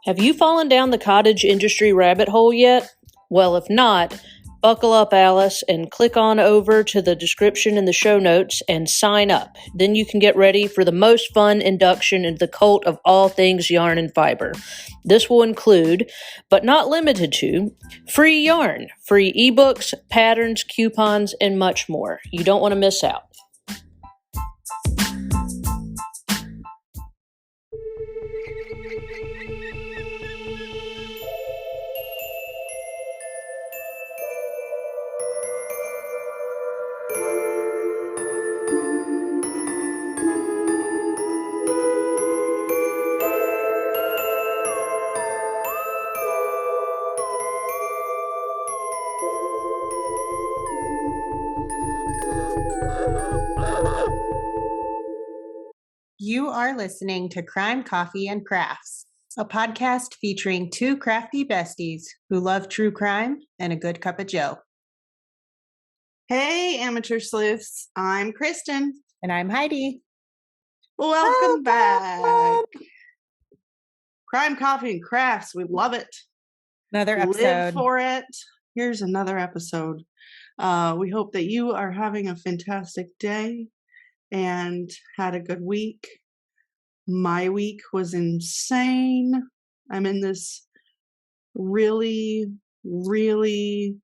Have you fallen down the cottage industry rabbit hole yet? Well, if not, buckle up, Alice, and click on over to the description in the show notes and sign up. Then you can get ready for the most fun induction into the cult of all things yarn and fiber. This will include, but not limited to, free yarn, free ebooks, patterns, coupons, and much more. You don't want to miss out. You are listening to Crime, Coffee, and Crafts, a podcast featuring two crafty besties who love true crime and a good cup of joe. Hey, amateur sleuths. I'm Kristen. And I'm Heidi. Welcome back. Crime, Coffee, and Crafts. We love it. Another episode. Live for it. Here's another episode. We hope that you are having a fantastic day and had a good week. My week was insane. I'm in this really, really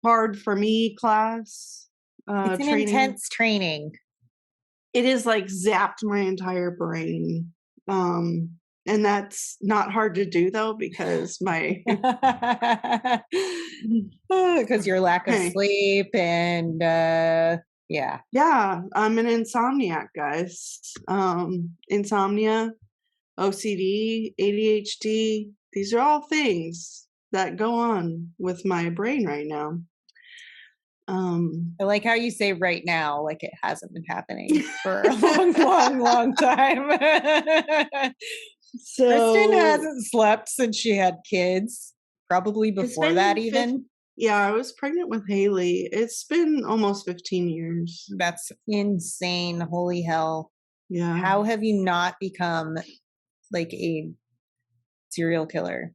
hard for me class. It's an intense training. It is like zapped my entire brain. And that's not hard to do though, because my because your lack of sleep and yeah, I'm an insomniac, guys. Insomnia, OCD, ADHD, these are all things that go on with my brain right now. I like how you say right now, like it hasn't been happening for a long time. So Kristen hasn't slept since she had kids, probably before that even. Yeah, I was pregnant with Haley. It's been almost 15 years. That's insane. Holy hell. Yeah. How have you not become like a serial killer?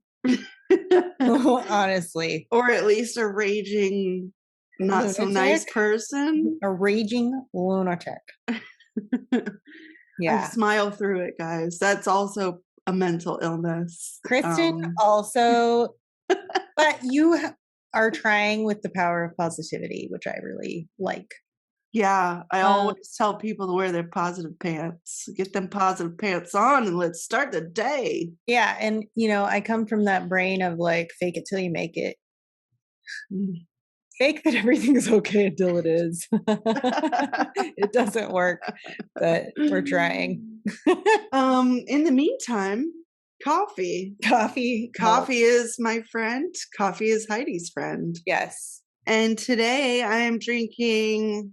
Honestly. Or at least a raging, not so nice person. A raging lunatic. Yeah. I smile through it, guys. That's also a mental illness. Kristen also, but you are trying with the power of positivity, which I really like. Yeah, I always tell people to wear their positive pants. Get them positive pants on and let's start the day. Yeah, and I come from that brain of like fake it till you make it. Fake that everything's okay until it is. It doesn't work, but we're trying. In the meantime, coffee is my friend. Coffee is Heidi's friend. Yes. And today I am drinking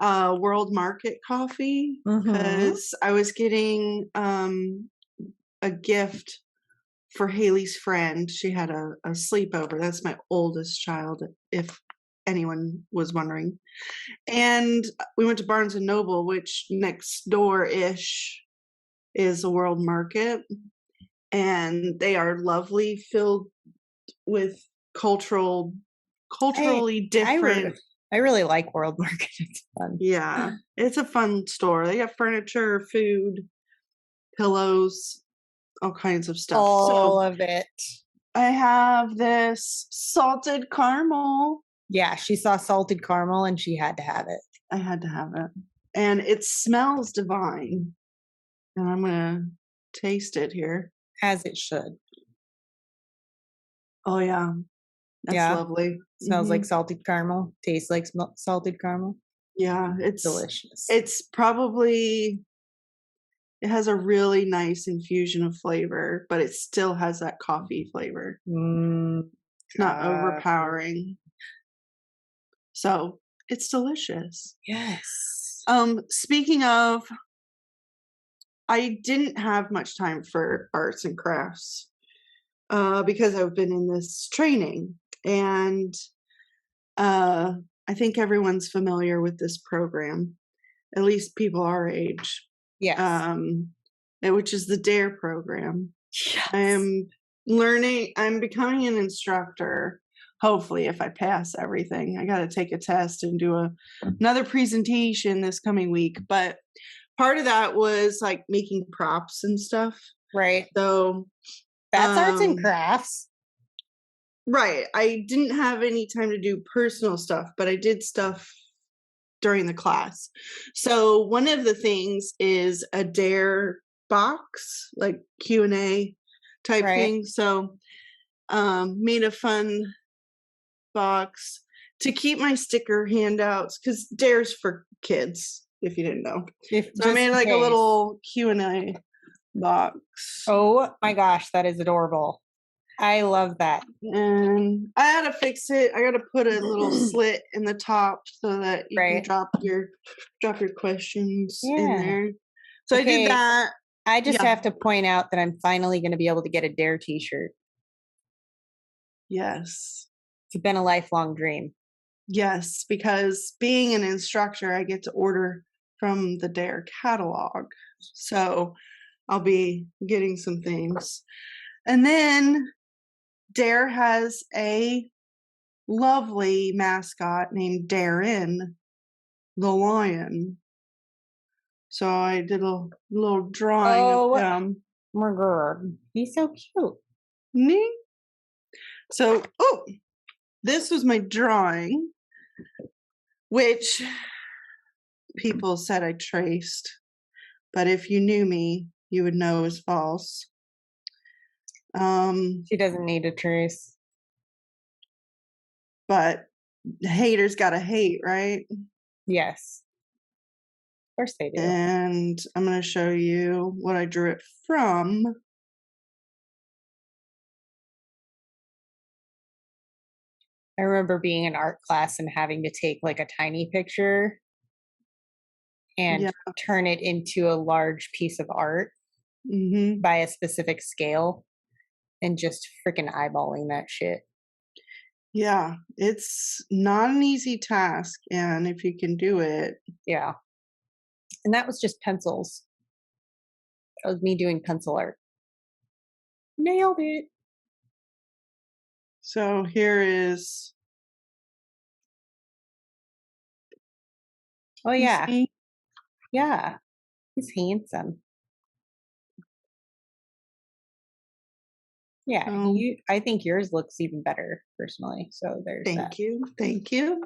World Market coffee because I was getting a gift for Haley's friend. She had a sleepover. That's my oldest child, if anyone was wondering. And we went to Barnes and Noble, which next door-ish is a World Market. And they are lovely, filled with culturally different. I really like World Market. It's fun. Yeah, it's a fun store. They got furniture, food, pillows, all kinds of stuff. All of it. I have this salted caramel. Yeah, she saw salted caramel and she had to have it. I had to have it. And it smells divine. And I'm going to taste it here. As it should. Oh, yeah. That's lovely. Smells like salted caramel. Tastes like salted caramel. Yeah, it's delicious. It's probably, it has a really nice infusion of flavor, but it still has that coffee flavor. It's not overpowering. So it's delicious. Yes. Speaking of, I didn't have much time for arts and crafts because I've been in this training. And I think everyone's familiar with this program, at least people our age. Yes. which is the DARE program. Yes. I'm becoming an instructor. Hopefully, if I pass everything, I got to take a test and do another presentation this coming week. But part of that was like making props and stuff. Right. So that's arts and crafts. Right. I didn't have any time to do personal stuff, but I did stuff during the class. So one of the things is a DARE box, like Q&A type thing. So made a fun box to keep my sticker handouts, because DARE's for kids, if you didn't know. So I made like a little Q&A box. Oh my gosh, that is adorable. I love that. And I had to fix it. I got to put a little slit in the top so that you can drop your questions in there. So I did that. I just have to point out that I'm finally going to be able to get a DARE t-shirt. Yes. It's been a lifelong dream. Yes, because being an instructor, I get to order from the DARE catalog. So I'll be getting some things. And then DARE has a lovely mascot named Daryn the Lion. So I did a little drawing of him. Oh my God. He's so cute. Me? So, this was my drawing, which people said I traced. But if you knew me, you would know is false. She doesn't need a trace. But haters gotta hate, right? Yes. Of course they do. And I'm going to show you what I drew it from. I remember being in art class and having to take like a tiny picture and turn it into a large piece of art by a specific scale and just freaking eyeballing that shit. Yeah, it's not an easy task, and if you can do it. Yeah. And that was just pencils. That was me doing pencil art. Nailed it. So here is. Oh, yeah. Yeah. He's handsome. Yeah. I think yours looks even better, personally. So there's Thank you. Thank you.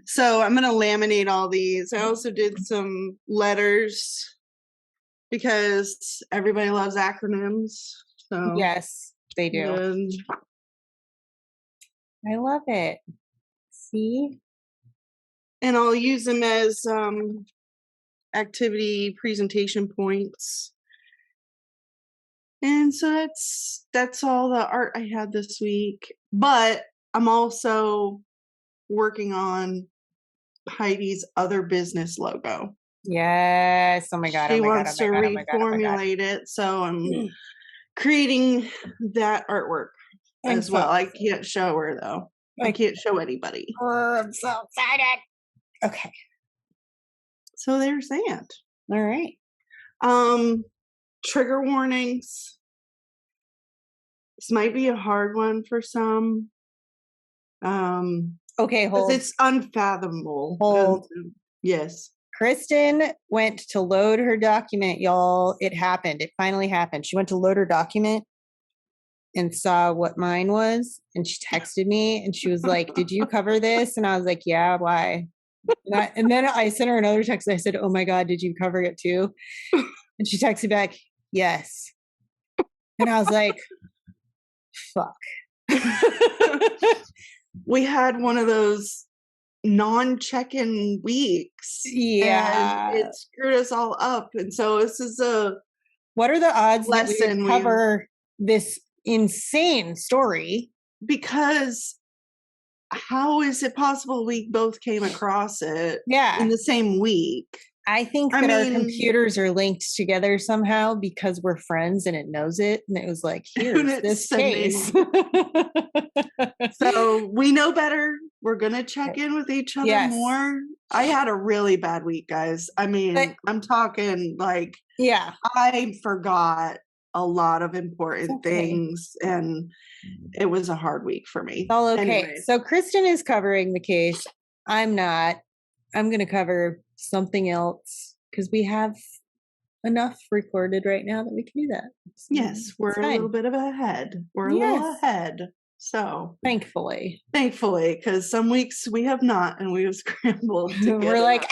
So I'm going to laminate all these. I also did some letters because everybody loves acronyms. So yes, they do. I love it. See? And I'll use them as activity presentation points. And so that's all the art I had this week. But I'm also working on Heidi's other business logo. Yes. Oh my God. She wants to reformulate it. So I'm creating that artwork as well. I can't show her though. I can't show anybody. I'm so excited. Okay. So there's that. All right. Trigger warnings. This might be a hard one for some. Okay, hold. It's unfathomable. Hold. Yes. Kristen went to load her document, y'all. It happened. It finally happened. She went to load her document and saw what mine was. And she texted me and she was like, did you cover this? And I was like, yeah, why? And then I sent her another text. I said, oh my God, did you cover it too? And she texted back, yes. And I was like, fuck. We had one of those non-check-in weeks. Yeah. And it screwed us all up. And so this is what are the odds that we cover this insane story? Because how is it possible we both came across it in the same week? I think that our computers are linked together somehow because we're friends and it knows it. And it was like, here's this case. So we know better. We're going to check in with each other more. I had a really bad week, guys. I mean, I'm talking like Yeah. I forgot a lot of important things, and it was a hard week for me. All okay. Anyway. So Kristen is covering the case. I'm not. I'm going to cover something else because we have enough recorded right now that we can do that. So yes, we're a little bit of ahead. We're a little ahead. So thankfully, because some weeks we have not, and we have scrambled to get we're like,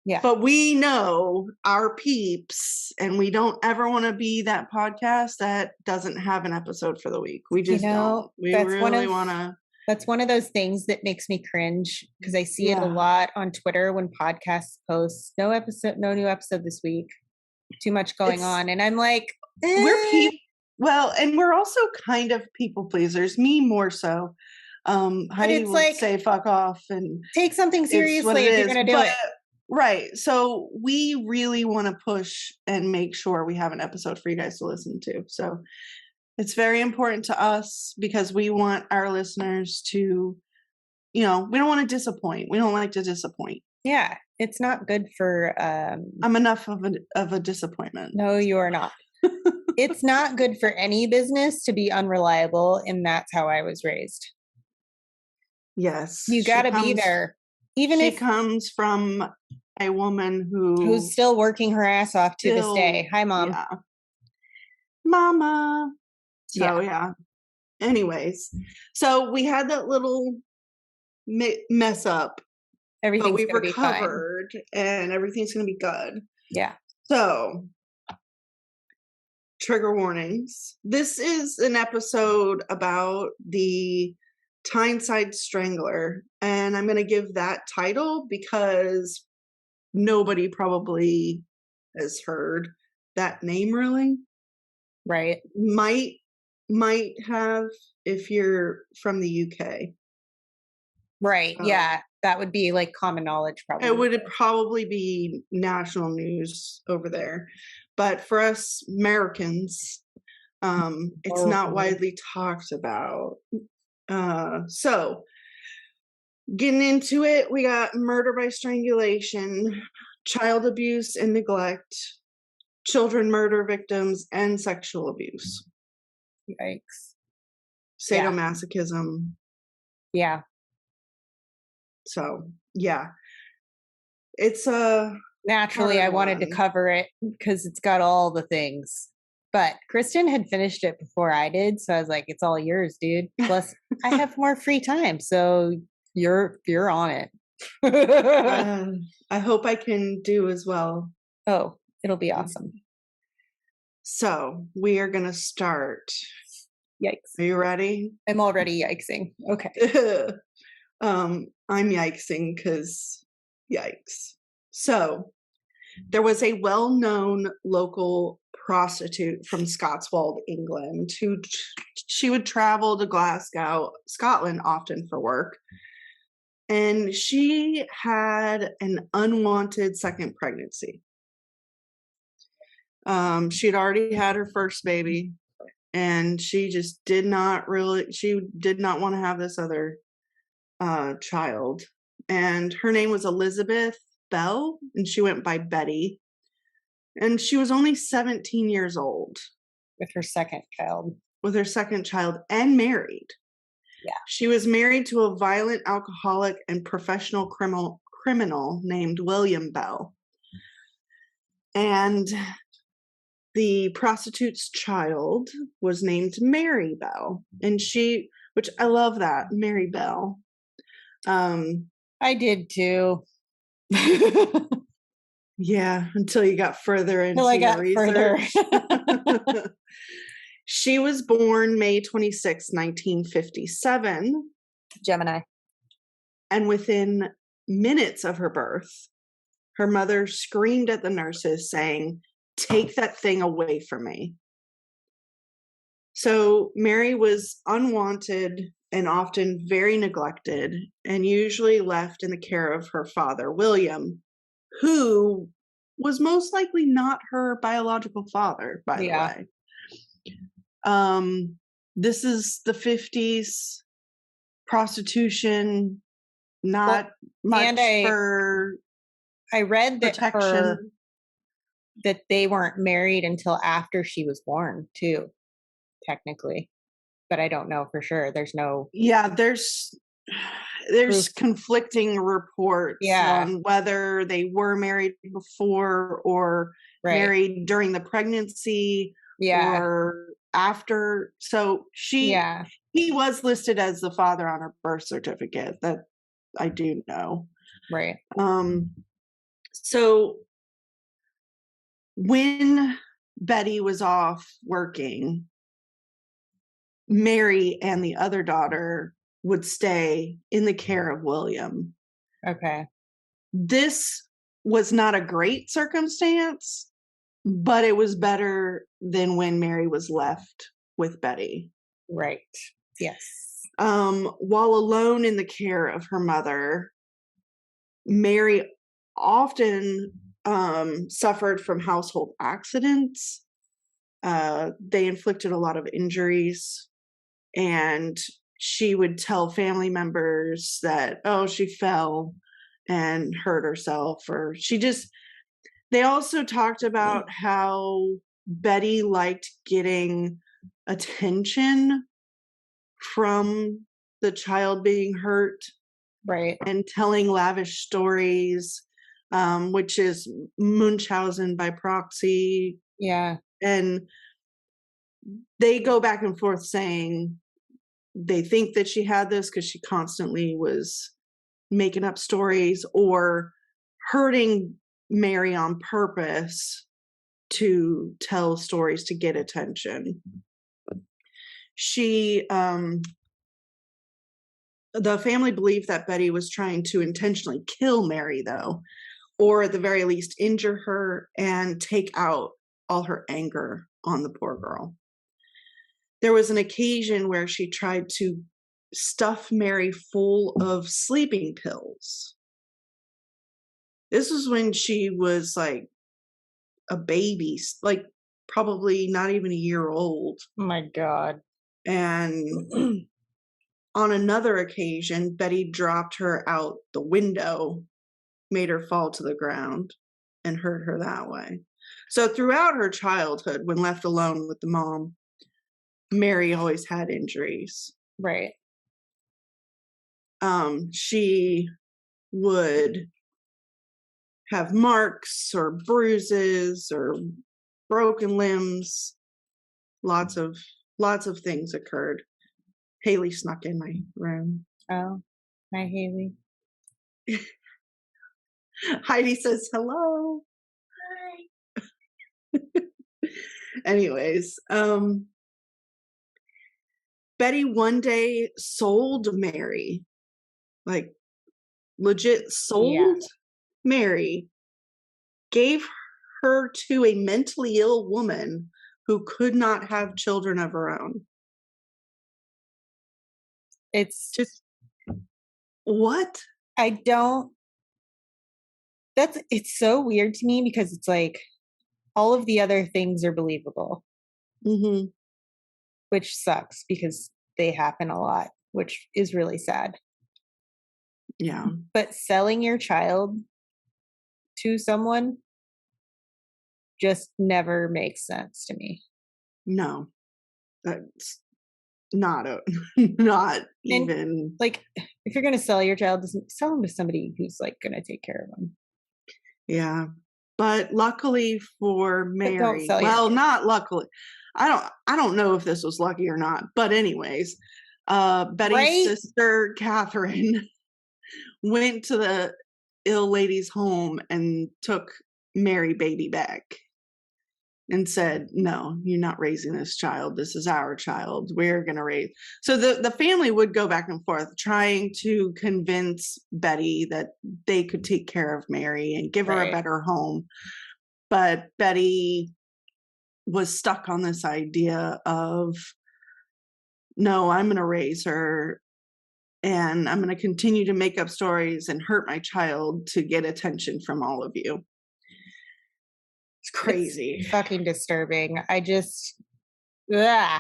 yeah. But we know our peeps, and we don't ever want to be that podcast that doesn't have an episode for the week. We just don't. We really want to. That's one of those things that makes me cringe because I see it a lot on Twitter when podcasts post no new episode this week. Too much going on, and I'm like, well, and we're also kind of people pleasers. Me more so. Heidi would say "fuck off" and take something seriously if you're going to do it. Right. So we really want to push and make sure we have an episode for you guys to listen to. So it's very important to us because we want our listeners to, we don't want to disappoint. We don't like to disappoint. Yeah. It's not good for, I'm enough of a disappointment. No, you are not. It's not good for any business to be unreliable. And that's how I was raised. Yes. You got to be there. Even if comes from a woman who's still working her ass off to this day. Hi, Mom. Yeah. Mama. So, yeah. Anyways, so we had that little mess up. Everything's but we've recovered and everything's going to be good. Yeah. So, trigger warnings. This is an episode about the Tyneside Strangler, and I'm going to give that title because nobody probably has heard that name really. Right. Might have if you're from the UK. Right. Yeah. That would be like common knowledge probably. It would probably be national news over there. But for us Americans, it's not widely talked about. So getting into it, we got murder by strangulation, child abuse and neglect, children murder victims, and sexual abuse. Yikes. Sadomasochism. Yeah. So, yeah. It's naturally I wanted to cover it because it's got all the things. But Kristen had finished it before I did, so I was like, it's all yours, dude. Plus I have more free time, so you're on it. I hope I can do as well. Oh, it'll be awesome. So, we are going to start. Yikes. Are you ready? I'm already yikesing. Okay. I'm yikesing because yikes. So there was a well-known local prostitute from Scotswold, England, who she would travel to Glasgow, Scotland often for work. And she had an unwanted second pregnancy. She had already had her first baby, and she just did not want to have this other child. And her name was Elizabeth Bell, and she went by Betty. And she was only 17 years old. With her second child. And married. Yeah. She was married to a violent alcoholic and professional criminal named William Bell. And the prostitute's child was named Mary Bell. And which I love that, Mary Bell. I did too. Yeah, until you got further into your research. She was born May 26, 1957. Gemini. And within minutes of her birth, her mother screamed at the nurses saying, "Take that thing away from me." So Mary was unwanted and often very neglected, and usually left in the care of her father, William, who was most likely not her biological father, by the way. This is the 50s, prostitution, not much for I read that protection. that they weren't married until after she was born, too, technically. But I don't know for sure. There's no Yeah, there's proof. conflicting reports Yeah. on whether they were married before or Right. married during the pregnancy Yeah. or after. So Yeah. he was listed as the father on her birth certificate. That I do know. Right. So when Betty was off working, Mary and the other daughter would stay in the care of William. Okay. This was not a great circumstance, but it was better than when Mary was left with Betty. Right. Yes. While alone in the care of her mother, Mary often suffered from household accidents. They inflicted a lot of injuries, and she would tell family members that, oh, she fell and hurt herself, or they also talked about how Betty liked getting attention from the child being hurt. Right. And telling lavish stories, which is Munchausen by proxy. Yeah. And they go back and forth saying they think that she had this because she constantly was making up stories or hurting Mary on purpose to tell stories to get attention. The family believed that Betty was trying to intentionally kill Mary, though, or at the very least injure her and take out all her anger on the poor girl. There was an occasion where she tried to stuff Mary full of sleeping pills. This was when she was like a baby, like probably not even a year old. Oh my God. And on another occasion, Betty dropped her out the window, made her fall to the ground, and hurt her that way. So throughout her childhood, when left alone with the mom, Mary always had injuries. Right. She would have marks or bruises or broken limbs. Lots of things occurred. Haley snuck in my room. Oh, hi, Haley. Heidi says hello. Hi. Anyways, Betty one day sold Mary, like legit sold Mary, gave her to a mentally ill woman who could not have children of her own. It's Just what? It's so weird to me because it's like all of the other things are believable, which sucks because they happen a lot, which is really sad. Yeah. But selling your child to someone just never makes sense to me. No, that's not even like, if you're going to sell your child, sell them to somebody who's like going to take care of them. Yeah. But luckily for Mary, not luckily. I don't know if this was lucky or not, but anyways, Betty's sister Catherine went to the ill lady's home and took Mary baby back and said, no, you're not raising this child. This is our child. We're going to raise. So the family would go back and forth trying to convince Betty that they could take care of Mary and give her a better home. But Betty was stuck on this idea of, no, I'm going to raise her and I'm going to continue to make up stories and hurt my child to get attention from all of you. It's crazy. It's fucking disturbing. Yeah.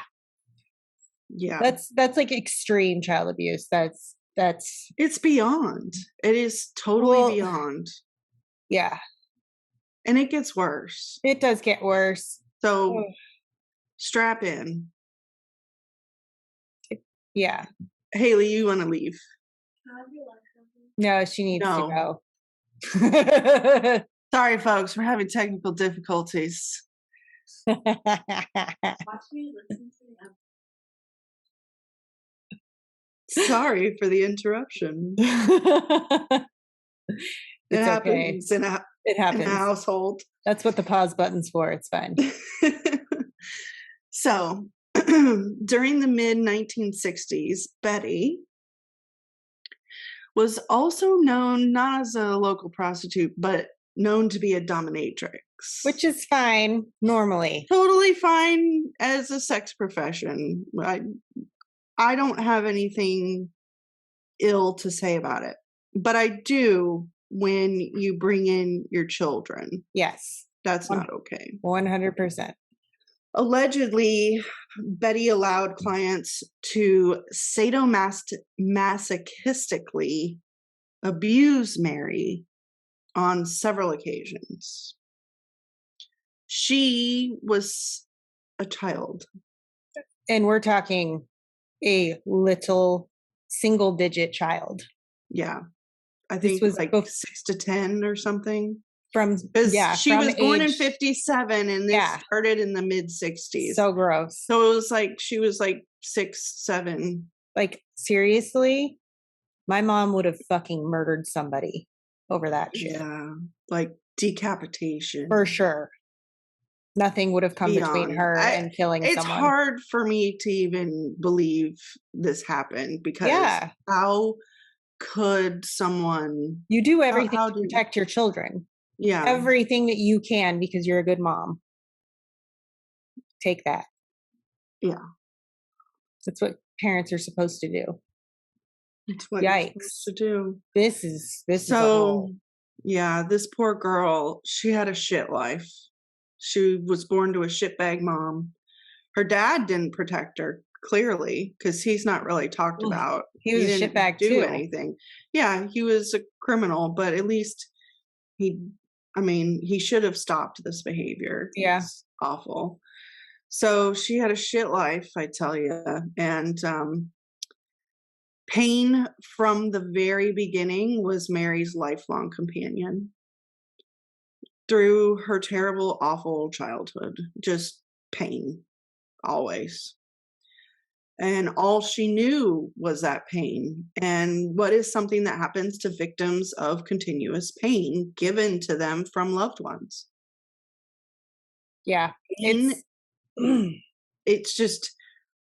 That's like extreme child abuse. It's beyond. It is totally beyond. Yeah. And it gets worse. It does get worse. So Ugh. strap in. Yeah. Haley, you want to leave? No, she needs No. to go. Sorry, folks. We're having technical difficulties. Sorry for the interruption. It It's happens okay. in It a happens. household. That's what the pause button's for. It's fine. So, during the mid 1960s, Betty was also known not as a local prostitute, but known to be a dominatrix. Which is fine normally. Totally fine as a sex profession. I don't have anything ill to say about it, but I do when you bring in your children. Yes. That's not okay. 100%. Allegedly, Betty allowed clients to sadomasochistically abuse Mary on several occasions. She was a child. And we're talking a little single digit child. Yeah. I This think was like 6 to 10 or something. From She was born in age, 57 and this started in the mid 60s. So gross. So it was like she was like 6, 7. Like seriously, my mom would have fucking murdered somebody over that shit. Yeah, like decapitation. For sure. Nothing would have come between her and killing someone. It's hard for me to even believe this happened because how could someone... You do everything to protect your children. Yeah. Everything that you can because you're a good mom. Take that. Yeah. That's what parents are supposed to do. It's what you're supposed to do. This is yeah, this poor girl, she had a shit life. She was born to a shitbag mom. Her dad didn't protect her, clearly, because he's not really talked about. He was a shitbag too. do Anything. Yeah, he was a criminal, but at least he should have stopped this behavior. Yeah. It's awful. So she had a shit life, I tell you. And pain from the very beginning was Mary's lifelong companion through her terrible, awful childhood. Just pain, always. And all she knew was that pain. And what is something that happens to victims of continuous pain given to them from loved ones? Yeah. It's just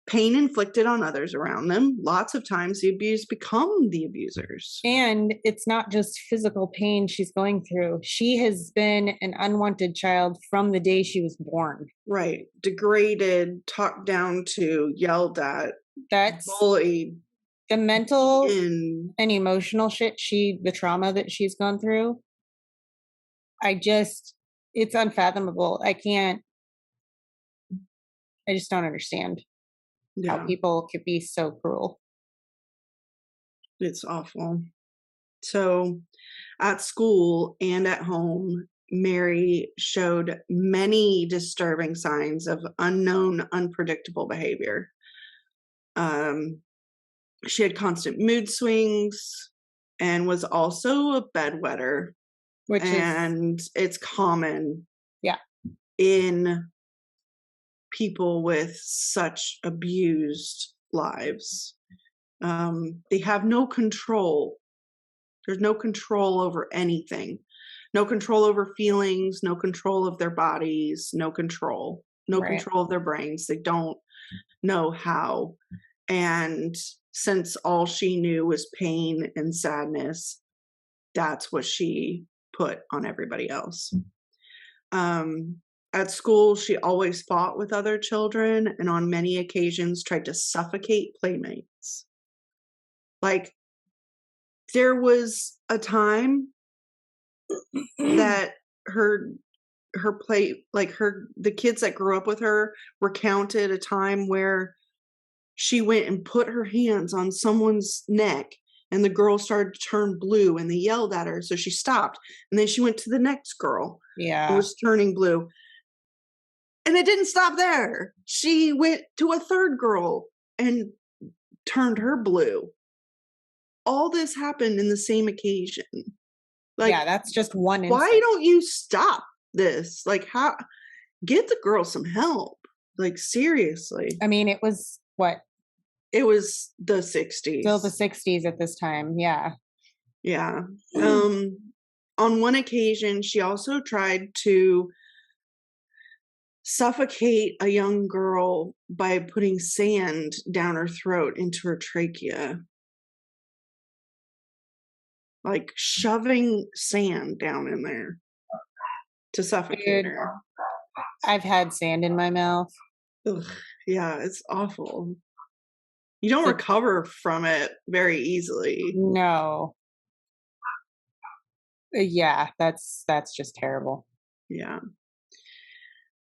pain inflicted on others around them. Lots of times the abused become the abusers. And it's not just physical pain she's going through. She has been an unwanted child from the day she was born. Right. Degraded, talked down to, yelled at, bullied. The mental and emotional shit the trauma that she's gone through. It's unfathomable. I just don't understand how people could be so cruel. It's awful. So at school and at home, Mary showed many disturbing signs of unknown, unpredictable behavior. She had constant mood swings and was also a bedwetter. It's common in people with such abused lives. They have no control. There's no control over anything. No control over feelings, no control of their bodies, no control of their brains. They don't know how. And since all she knew was pain and sadness, that's what she put on everybody else. At school, she always fought with other children and on many occasions tried to suffocate playmates. Like, there was a time that the kids that grew up with her recounted a time where she went and put her hands on someone's neck and the girl started to turn blue and they yelled at her. So she stopped. And then she went to the next girl Yeah. who was turning blue. And it didn't stop there. She went to a third girl and turned her blue. All this happened in the same occasion. Like, yeah, that's just one why instance. don't you stop this? Like, how? Get the girl some help. Like, seriously. I mean, it was what? It was the 60s. Still the 60s at this time. Yeah. Yeah. On one occasion, she also tried to suffocate a young girl by putting sand down her throat into her trachea. Like shoving sand down in there to suffocate Dude, her. I've had sand in my mouth. Ugh, yeah, it's awful. You don't So- recover from it very easily. No. Yeah, that's just terrible. Yeah.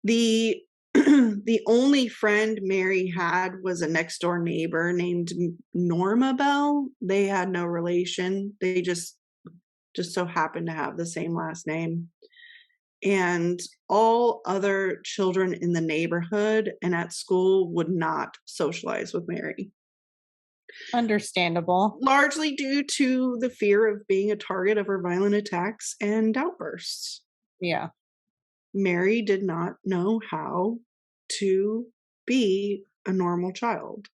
The the only friend Mary had was a next door neighbor named Norma Bell. They had no relation. They just so happened to have the same last name. And all other children in the neighborhood and at school would not socialize with Mary. Understandable. Largely due to the fear of being a target of her violent attacks and outbursts. Yeah. Mary did not know how to be a normal child.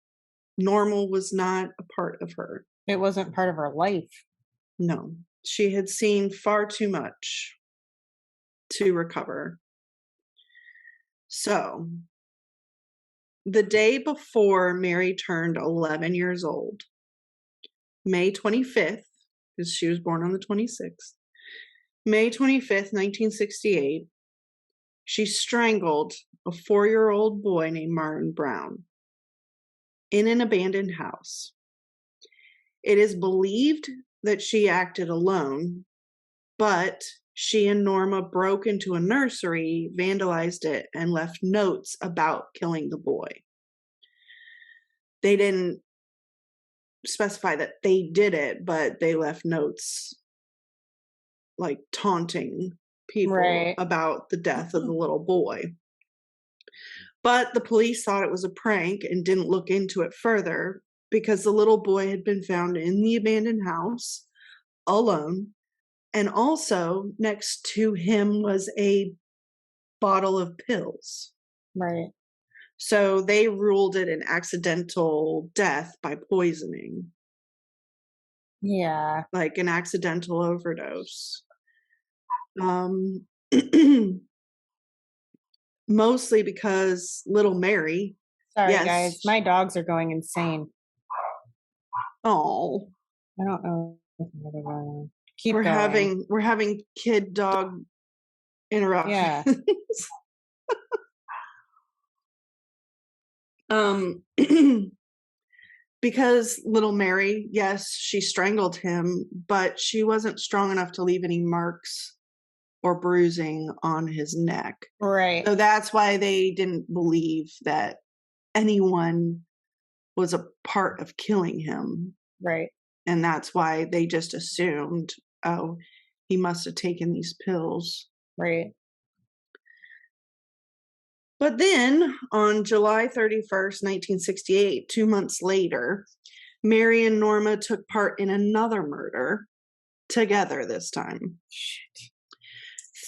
Normal was not a part of her. It wasn't part of her life. No, she had seen far too much to recover. So, the day before Mary turned 11 years old, May 25th, because she was born on the 26th, May 25th, 1968, she strangled a 4-year-old boy named Martin Brown in an abandoned house. It is believed that she acted alone, but she and Norma broke into a nursery, vandalized it, and left notes about killing the boy. They didn't specify that they did it, but they left notes like taunting people Right. about the death of the little boy. But the police thought it was a prank and didn't look into it further because the little boy had been found in the abandoned house alone. And also next to him was a bottle of pills. Right. So they ruled it an accidental death by poisoning, Yeah. like an accidental overdose. Mostly because little Mary. Sorry, Yes. guys. My dogs are going insane. Oh, I don't know. Keep we're going. having kid dog interruptions. Yeah. Because little Mary, yes, she strangled him, but she wasn't strong enough to leave any marks or bruising on his neck. Right. So that's why they didn't believe that anyone was a part of killing him. Right. And that's why they just assumed, oh, he must have taken these pills. Right. But then on July 31st, 1968, 2 months later, Mary and Norma took part in another murder together this time. Shit.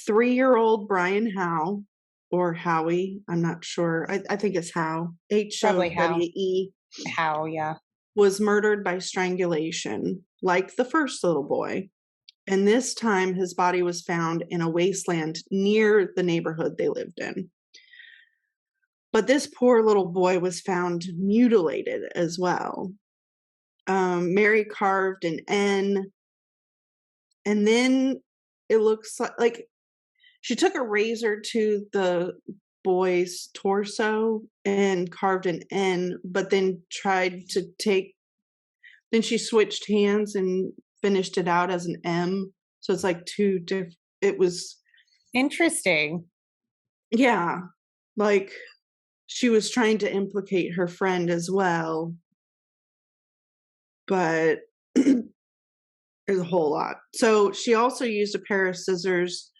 3-year-old Brian Howe, or Howie, I'm not sure. I think it's Howe. Probably Howe. H-O-W-E. How? Yeah. Was murdered by strangulation, like the first little boy. And this time his body was found in a wasteland near the neighborhood they lived in. But this poor little boy was found mutilated as well. Mary carved an N, and then it looks like she took a razor to the boy's torso and carved an N, but then then she switched hands and finished it out as an M. So it's like two different, it was interesting. Yeah, like she was trying to implicate her friend as well. But There's a whole lot. So she also used a pair of scissors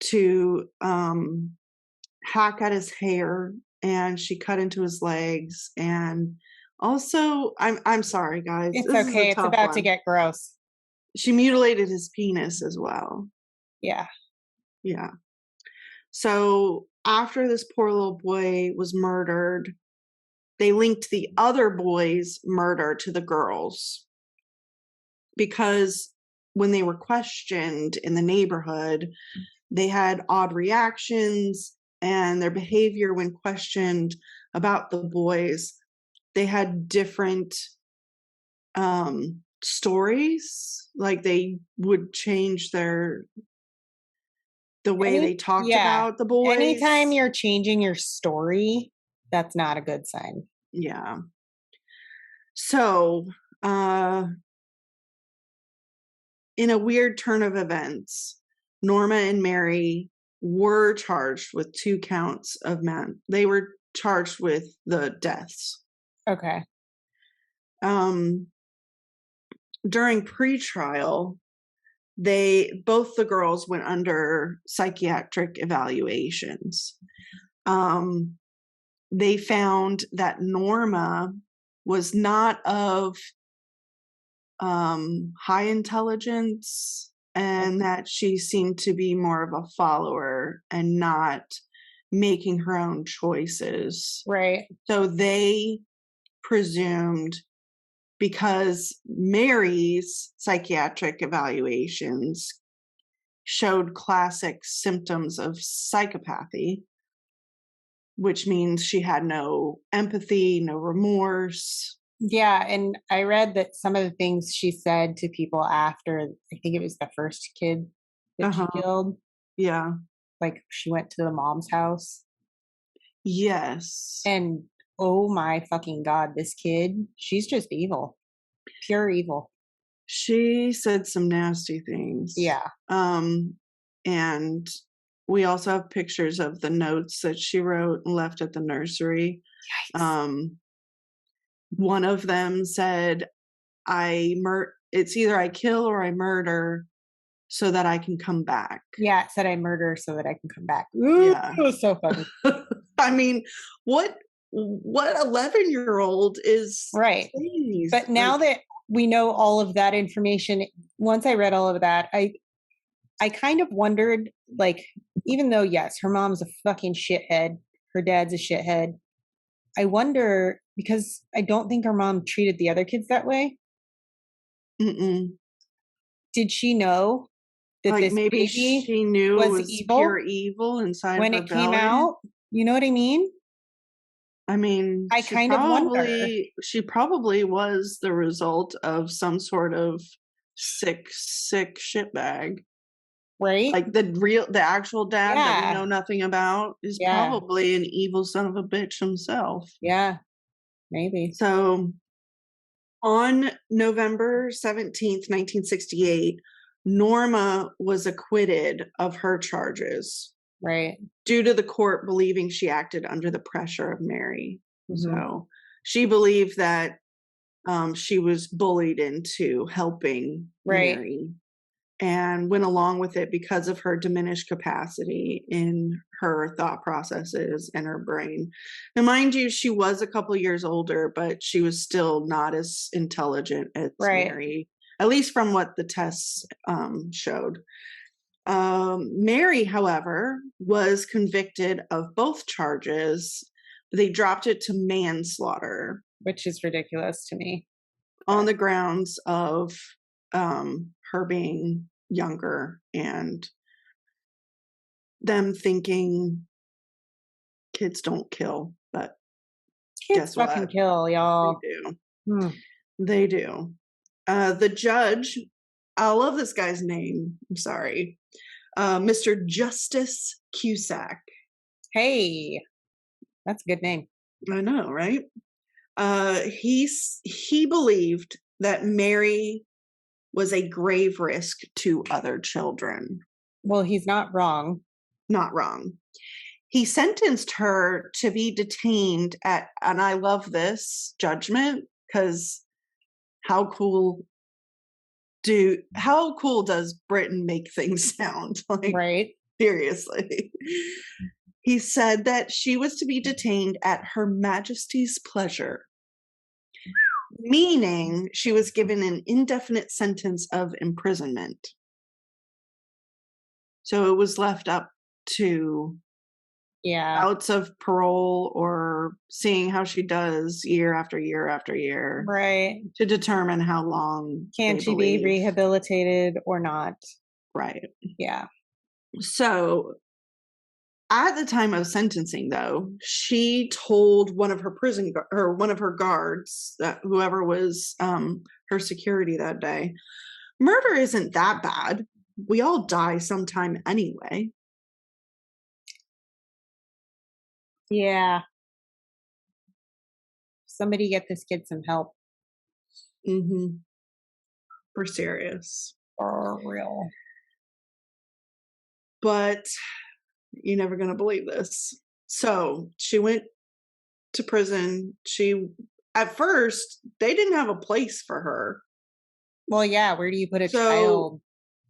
to hack at his hair, and she cut into his legs, and also I'm sorry guys, It's this okay. is a It's tough about one. to get gross. She mutilated his penis as well. Yeah. Yeah. So after this poor little boy was murdered, they linked the other boy's murder to the girls, because when they were questioned in the neighborhood, they had odd reactions, and their behavior when questioned about the boys, they had different stories. Like they would change the way they talked about the boys. Anytime you're changing your story, that's not a good sign. Yeah. So, in a weird turn of events, Norma and Mary were charged with 2 counts of men. They were charged with the deaths. Okay. During pretrial, both the girls went under psychiatric evaluations. They found that Norma was not of high intelligence, and that she seemed to be more of a follower and not making her own choices. Right. So they presumed, because Mary's psychiatric evaluations showed classic symptoms of psychopathy, which means she had no empathy, no remorse. Yeah, and I read that some of the things she said to people after, I think it was the first kid that she killed, Yeah. like she went to the mom's house. Yes. And oh my fucking God, this kid, she's just evil. Pure evil. She said some nasty things. Yeah. And we also have pictures of the notes that she wrote and left at the nursery. Yikes. One of them said, it's either I kill or I murder so that I can come back. Yeah, it said I murder so that I can come back. Ooh, Yeah. it was so funny. I mean, what 11-year-old is Right. saying these? But now that we know all of that information, once I read all of that, I kind of wondered, like, even though, yes, her mom's a fucking shithead, her dad's a shithead, I wonder, because I don't think her mom treated the other kids that way. Mm-mm. Did she know that Like this maybe baby she knew it was evil pure evil inside when her it came belly? out? You know what I mean? I mean, I kind of wonder. She probably was the result of some sort of sick shitbag. Right? Like the actual dad that we Yeah. know nothing about is Yeah. probably an evil son of a bitch himself. Yeah, maybe. So on November 17th, 1968, Norma was acquitted of her charges. Right. Due to the court believing she acted under the pressure of Mary. Mhm. So she believed that she was bullied into helping Right. Mary, and went along with it because of her diminished capacity in her thought processes and her brain. Now, mind you, she was a couple years older, but she was still not as intelligent as Right. Mary, at least from what the tests showed. Mary, however, was convicted of both charges. They dropped it to manslaughter, Which is ridiculous to me. on the grounds of her being younger and them thinking kids don't kill. But Kids guess fucking what? kill, y'all. They do. Hmm. They do. The judge, I love this guy's name. I'm sorry. Mr. Justice Cusack. Hey, that's a good name. I know, right? He believed that Mary was a grave risk to other children. Well, he's not wrong. Not wrong. He sentenced her to be detained and I love this judgment, because how cool dude, how cool does Britain make things sound? Like, Right. seriously. He said that she was to be detained at Her Majesty's pleasure, meaning she was given an indefinite sentence of imprisonment. So it was left up to outs of parole or seeing how she does year after year after year. Right. To determine how long can she be rehabilitated or not. Right. Yeah. So at the time of sentencing, though, she told one of her one of her guards, that whoever was her security that day, murder isn't that bad. We all die sometime anyway. Yeah. Somebody get this kid some help. Mm-hmm. For serious. For real. But you're never going to believe this. So she went to prison. At first, they didn't have a place for her. Well, yeah. Where do you put a child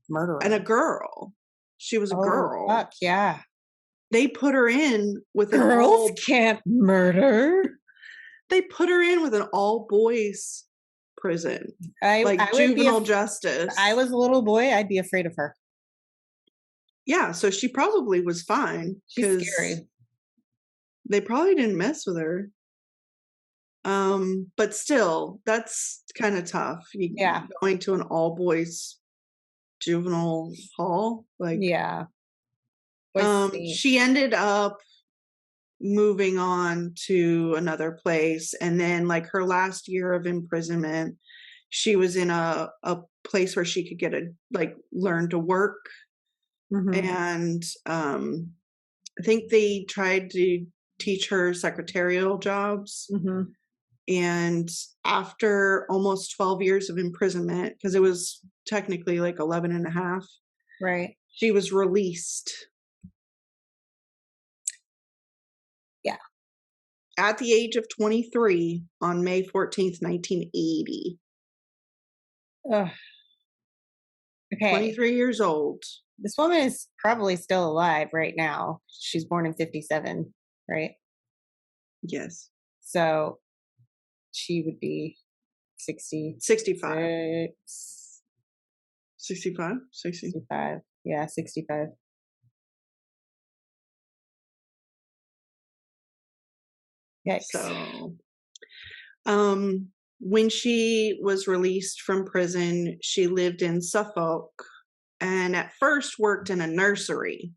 murderer? And a girl. She was a girl. Fuck, yeah. They put her in with Girls can't murder. They put her in with an all boys prison. Like juvenile justice. If I was a little boy, I'd be afraid of her. Yeah, so she probably was fine. She's scary. They probably didn't mess with her. But still, that's kind of tough. Going to an all boys juvenile hall. Like, yeah. She ended up moving on to another place, and then like her last year of imprisonment, she was in a place where she could learn to work. Mm-hmm. And I think they tried to teach her secretarial jobs. Mm-hmm. And after almost 12 years of imprisonment, because it was technically like 11 and a half, right, she was released. Yeah. At the age of 23 on May 14th, 1980. Ugh. Okay. 23 years old. This woman is probably still alive right now. She's born in 57, right? Yes. So she would be 65. 65. 65. Yeah, 65. Yikes. So, when she was released from prison, she lived in Suffolk and at first worked in a nursery.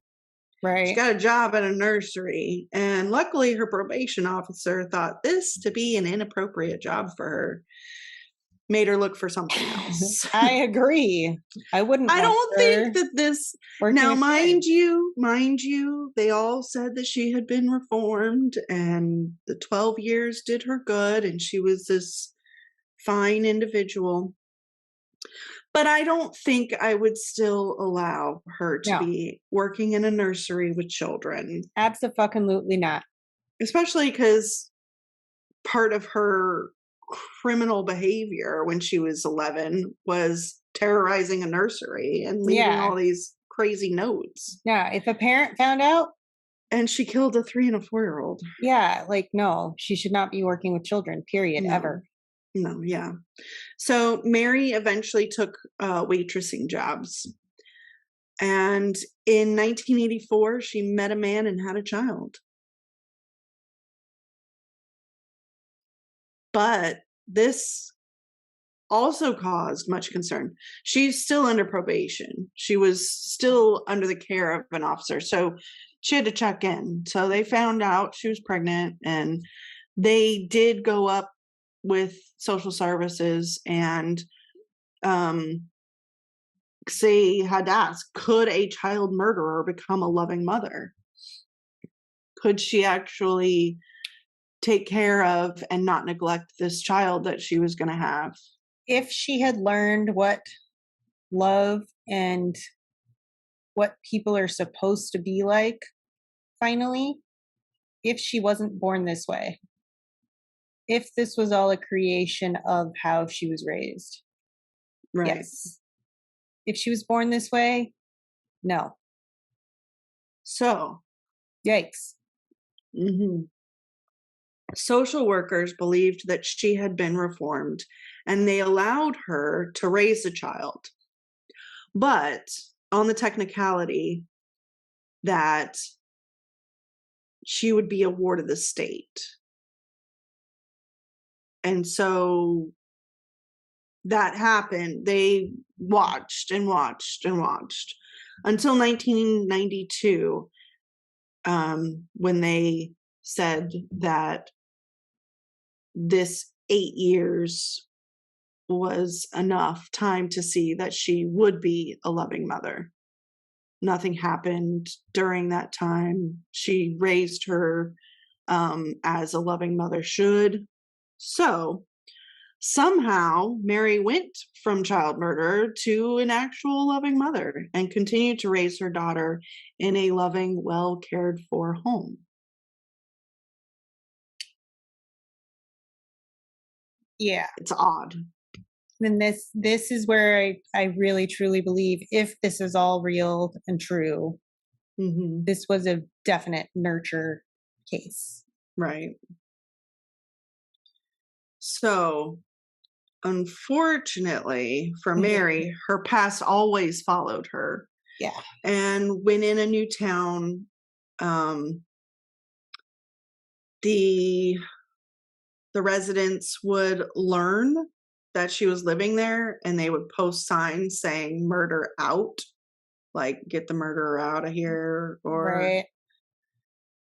Right. She got a job at a nursery, and luckily her probation officer thought this to be an inappropriate job for her. Made her look for something else. I agree. I wouldn't. I don't think that this. Now, mind you, they all said that she had been reformed, and the 12 years did her good, and she was this fine individual. But I don't think I would still allow her to be working in a nursery with children. Absolutely not. Especially because part of her criminal behavior when she was 11 was terrorizing a nursery and leaving all these crazy notes. Yeah, if a parent found out. And she killed a 3 and a 4-year-old. Yeah, no, she should not be working with children, period, ever. No, yeah. So Mary eventually took waitressing jobs. And in 1984, she met a man and had a child. But this also caused much concern. She's still under probation. She was still under the care of an officer. So she had to check in. So they found out she was pregnant, and they did go up with social services and had asked, could a child murderer become a loving mother? Could she actually take care of and not neglect this child that she was going to have? If she had learned what love and what people are supposed to be like, finally, if she wasn't born this way, if this was all a creation of how she was raised, Right. Yes. If she was born this way, no. So, Yikes. social workers believed that she had been reformed and they allowed her to raise a child. But on the technicality that she would be a ward of the state. And so that happened. They watched and watched and watched until 1992, when they said that this 8 years was enough time to see that she would be a loving mother. Nothing happened during that time. She raised her as a loving mother should. So somehow Mary went from child murderer to an actual loving mother and continued to raise her daughter in a loving, well cared for home. Yeah. It's odd. Then this is where I really truly believe, if this is all real and true, this was a definite nurture case. Right. So, unfortunately for Mary, her past always followed her. Yeah. And when in a new town, the residents would learn that she was living there, and they would post signs saying "murder out," like "get the murderer out of here," or right.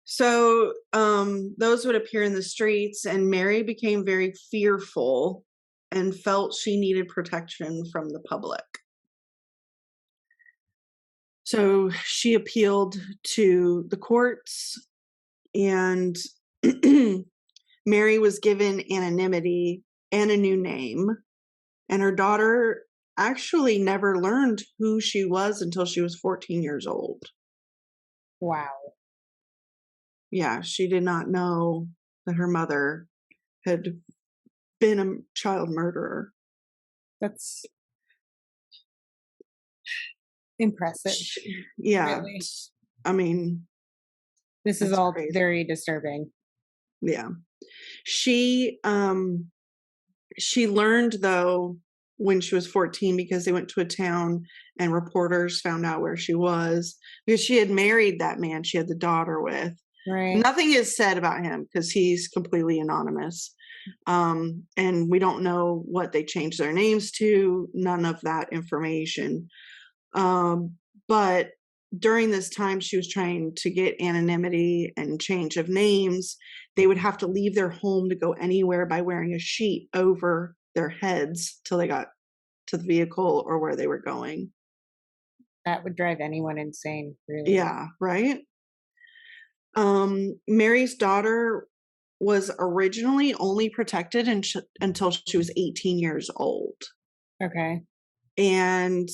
So those would appear in the streets, and Mary became very fearful and felt she needed protection from the public. So she appealed to the courts, and Mary was given anonymity and a new name. And her daughter actually never learned who she was until she was 14 years old. Wow. Yeah, she did not know that her mother had been a child murderer. That's impressive. Yeah. Really. I mean, this is that's all crazy. very disturbing. Yeah. She learned, though, when she was 14, because they went to a town and reporters found out where she was, because she had married that man she had the daughter with. Right. Nothing is said about him because he's completely anonymous. And we don't know what they changed their names to, none of that information. But during this time she was trying to get anonymity and change of names, they would have to leave their home to go anywhere by wearing a sheet over their heads till they got to the vehicle or where they were going. That would drive anyone insane, really. Yeah, right? Mary's daughter was originally only protected until she was 18 years old. Okay. And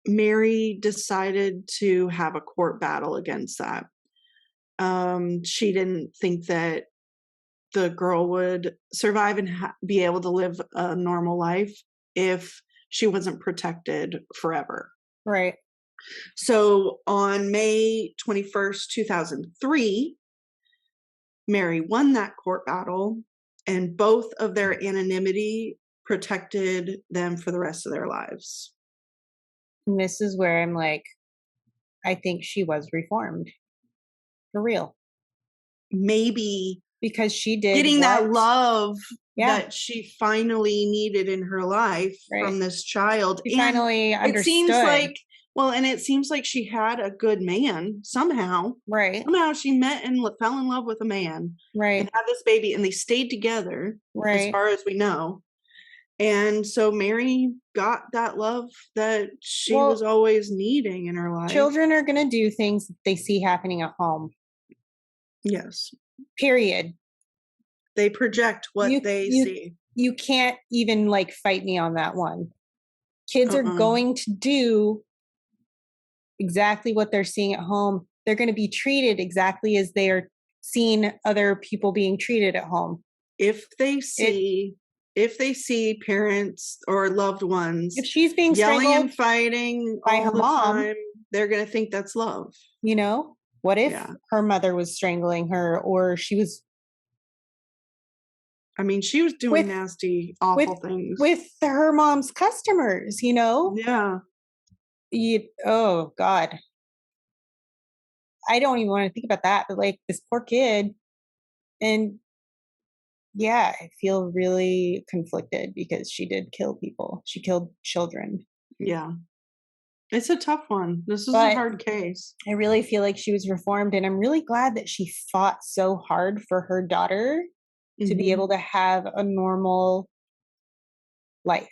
Mary decided to have a court battle against that. She didn't think that the girl would survive and be able to live a normal life if she wasn't protected forever. Right. So on May 21st, 2003, Mary won that court battle, and both of their anonymity protected them for the rest of their lives. And this is where I'm like, I think she was reformed. For real. Maybe because she did getting that love that she finally needed in her life from this child. She finally understood. It seems like, and it seems like she had a good man somehow. Right. Somehow she met and fell in love with a man. Right. And had this baby, and they stayed together. Right. As far as we know. And so Mary got that love that she was always needing in her life. Children are going to do things they see happening at home. Yes. Period. They project what they see. You can't even fight me on that one. Kids are going to do exactly what they're seeing at home. They're going to be treated exactly as they are seeing other people being treated at home. If they see if they see parents or loved ones If she's being yelling strangled and fighting by all her the mom, time, they're going to think that's love. you know, what if Yeah. her mother was strangling her, or she was I mean, she was doing with nasty, awful things. with her mom's customers, you know? Yeah. Oh God. I don't even want to think about that, but like this poor kid. And yeah, I feel really conflicted because she did kill people. She killed children. Yeah. It's a tough one. This is a But hard case. I really feel like she was reformed, and I'm really glad that she fought so hard for her daughter to be Mhm. able to have a normal life.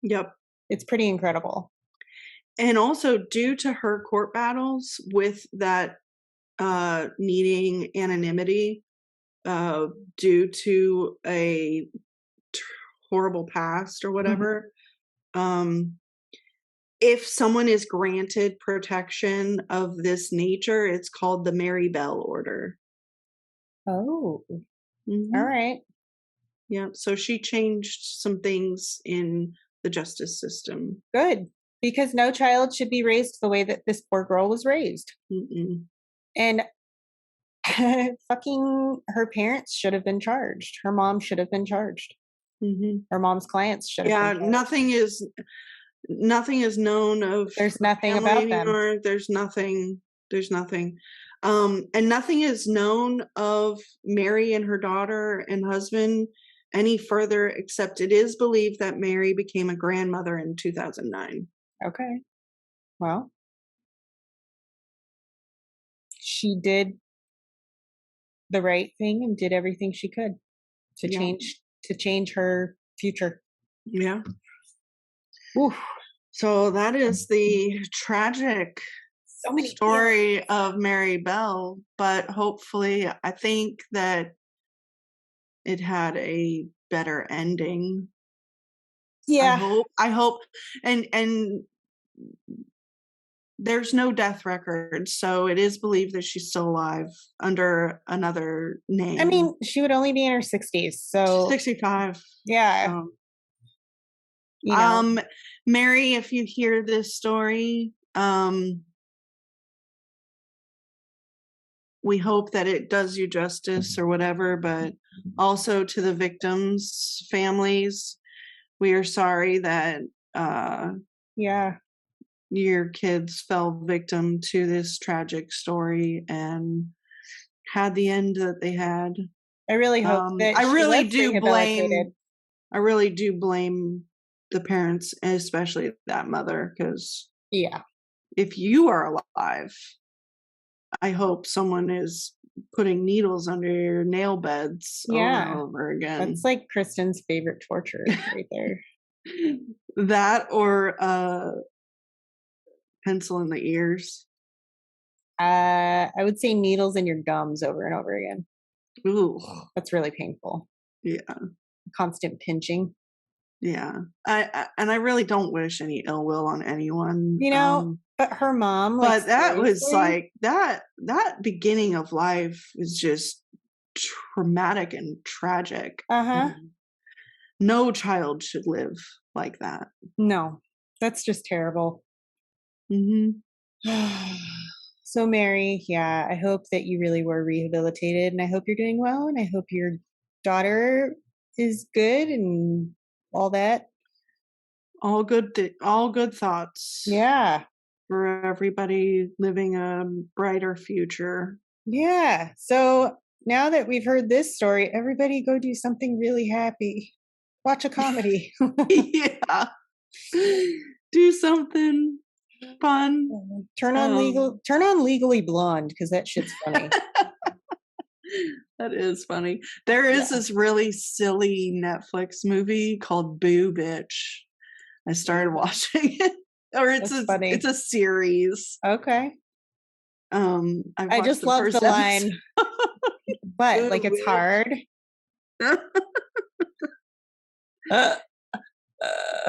Yep. It's pretty incredible. And also, due to her court battles with that needing anonymity, due to a horrible past or whatever, if someone is granted protection of this nature, it's called the Mary Bell Order. Oh, all Mhm. right. Yeah, so she changed some things in the justice system. Good. Because no child should be raised the way that this poor girl was raised. Mm-mm. And fucking her parents should have been charged. Her mom should have been charged. Mm-hmm. Her mom's clients should have Yeah, been charged. nothing is known of There's her nothing family about them. anymore. There's nothing. And nothing is known of Mary and her daughter and husband any further, except it is believed that Mary became a grandmother in 2009. Okay. Well, she did the right thing and did everything she could to Yeah. change her future. Yeah. Oof. So that is the tragic So many story of Mary Bell, but hopefully I think that it had a better ending. Yeah. I hope and there's no death record, so it is believed that she's still alive under another name. I mean, she would only be in her 60s, so 65. yeah. So. You know. Mary, if you hear this story, we hope that it does you justice or whatever, but also to the victims' families, we are sorry that Yeah. your kids fell victim to this tragic story and had the end that they had. I really hope that I she really was do rehabilitated. blame the parents, and especially that mother, because Yeah. if you are alive, I hope someone is putting needles under your nail beds over and over again. That's like Kristen's favorite torture right there. That or pencil in the ears. I would say needles in your gums over and over again. Ooh. That's really painful. Yeah. Constant pinching. Yeah. I really don't wish any ill will on anyone. You know, but her mom, like, but that was seriously? like that beginning of life is just traumatic and tragic. Uh-huh. No child should live like that. No, that's just terrible. So Mary, yeah, I hope that you really were rehabilitated, and I hope you're doing well, and I hope your daughter is good and all that. All good thoughts. Yeah. For everybody living a brighter future. Yeah. So now that we've heard this story, everybody go do something really happy. Watch a comedy. Yeah. Do something fun. Turn on Legally Blonde, because that shit's funny. That is funny. There is this really silly Netflix movie called Boo Bitch. I started watching it. Or it's a series. Okay. I just love the line. What? Like it's hard? To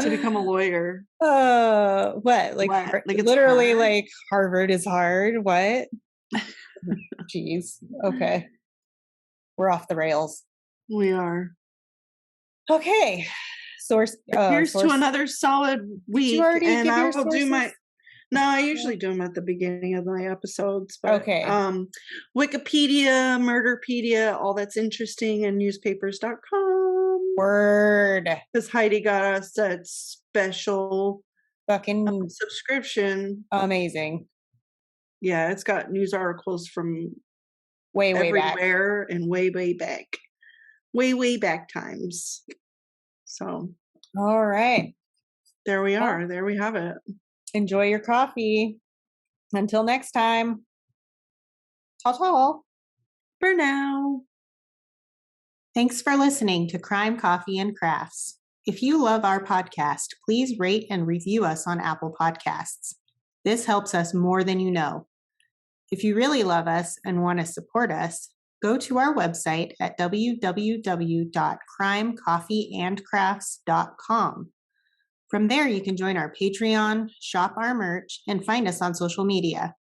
become a lawyer. What? Like it's literally hard? like Harvard is hard. What? Jeez. Okay. We're off the rails. We are. Okay. Here's to another solid week. already And give I your will do my. sources? No, I usually do them at the beginning of my episodes. But, Okay. Wikipedia, Murderpedia, all that's interesting, and newspapers.com. Word. Because Heidi got us that special Fucking subscription. amazing. Yeah, it's got news articles from Way back. everywhere and way back. Way back times. So. All right. There we Well, are. There we have it. enjoy your coffee. Until next time. Ta-ta. For now. Thanks for listening to Crime, Coffee, and Crafts. If you love our podcast, please rate and review us on Apple Podcasts. This helps us more than you know. If you really love us and want to support us, go to our website at www.crimecoffeeandcrafts.com. From there, you can join our Patreon, shop our merch, and find us on social media.